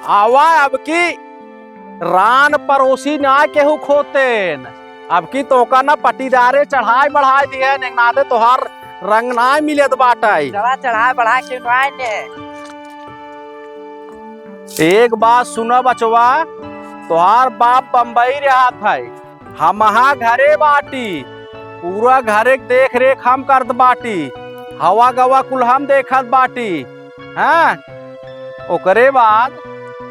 आवा अब की रान परोसी ना केहू खोतेन। अब की तोका ना पटीदारे चढ़ाई बढ़ाई दिए नादे तोहार रंग ना मिलेत बाटाई। चढ़ा चढ़ा बढ़ा के ने। एक बात सुना बचवा, तोहार बाप बम्बई रहा था, हम घरे बाटी, पूरा घरे देख रेख हम करत बाटी, हवा गवा कुल हम देखत बाटी। हाँ ओकरे बाद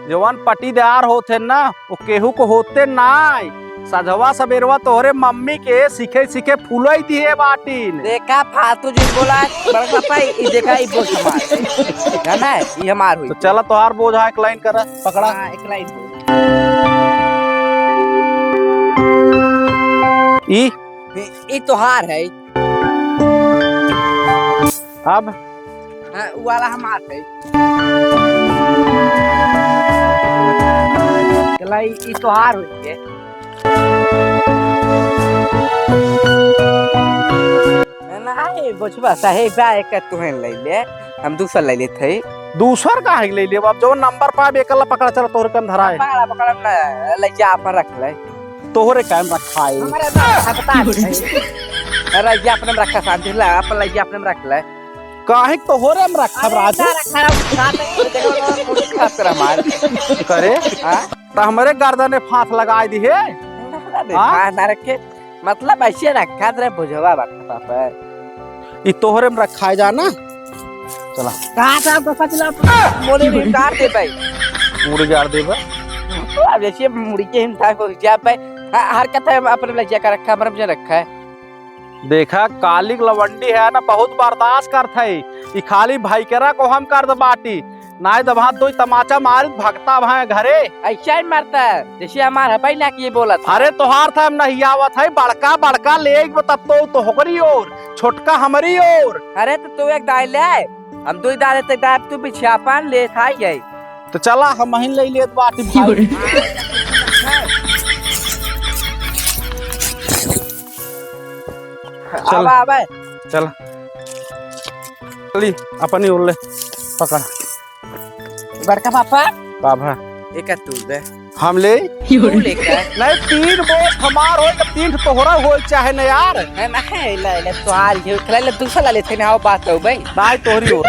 जवन पटीदार होते ना वो केहू को होते नाई। सजवा सबेरवा तोहरे मम्मी के सीखे सीखे फूलई दिए बाटी। देखा फालतू जी बोला बड़ा पापा ई देखा ई बोझ हमार जाना है ई हमार हुई। तो चला तोहार बोझा एक लाइन कर पकड़ा। हाँ, एक लाइन ई तोहार है। अब हाँ, उ वाला हमार है। चला ई तोहार हुई है। नहीं बोझबा साहेब बा एक तुहन ले ले, हम दूसरा ले लेते थे। दूसर का है ले ले अब जो नंबर पा बेकला पकड़ा चला तोहरे कम धराए। पकड़ा पकड़ा ना ले जा अपन रख ले। तोहरे कायम रखा है। हमारे बता अरे ये अपने में रखा शांति ला अपन ले जा अपने में रख ले। काहे तोहरे में रखा राजू हमार करे हां तो हमरे गर्दन में फांस लगाई दी है। हां ना रखे मतलब ऐसे रखा तेरे बुझवा बात पापा ई तोहरे में रखा जाना। चला कहां साहब का पचला मोरे में काट दे भाई मुड़ी गाड़ देबा। अब जैसे मुड़ी के हम था को जा भाई हरकत है अपने ले जा रखा मरम जा रखा है। देखा काली लवंडी है ना बहुत बर्दाश्त करत है। ई खाली भाईकेरा को हम कर द बाटी नाय दबा दो तमाचा मार भगता भाई घरे ऐसा ही मारता है जैसे हमार हपाई ना कि ये बोला था। अरे तोहार था हम नहीं आवत है बड़का बड़का ले तब तो होकरी और छोटका हमारी और। अरे तो तू एक दाल ले हम दो दाल ते दाल तू बिछापान ले खाई गई। तो चला हम ही ले लेत बाटी भाई। चल अब चल चली अपनी उड़ ले पकड़ बड़का पापा बाबा एक तू दे हम ले तू लेकर नहीं तीन बोझ हमार हो तो तीन तोहरा हो चाहे न यार। नहीं ले ले तो हाल ये खला ले दूसरा ले लेते ना बात हो भाई नाय तोहरी हो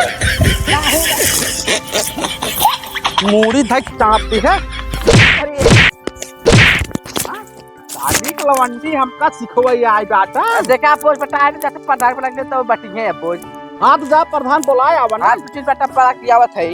मूड़ी धक चापती है। शादी के लवंडी हमका सिखवई आई बेटा। देखा पोज बता है जैसे प्रधान बना के तो बटी है पोज। हां तो जा प्रधान बुलाए आवा ना। हां कुछ बटा पड़ा की आवत है।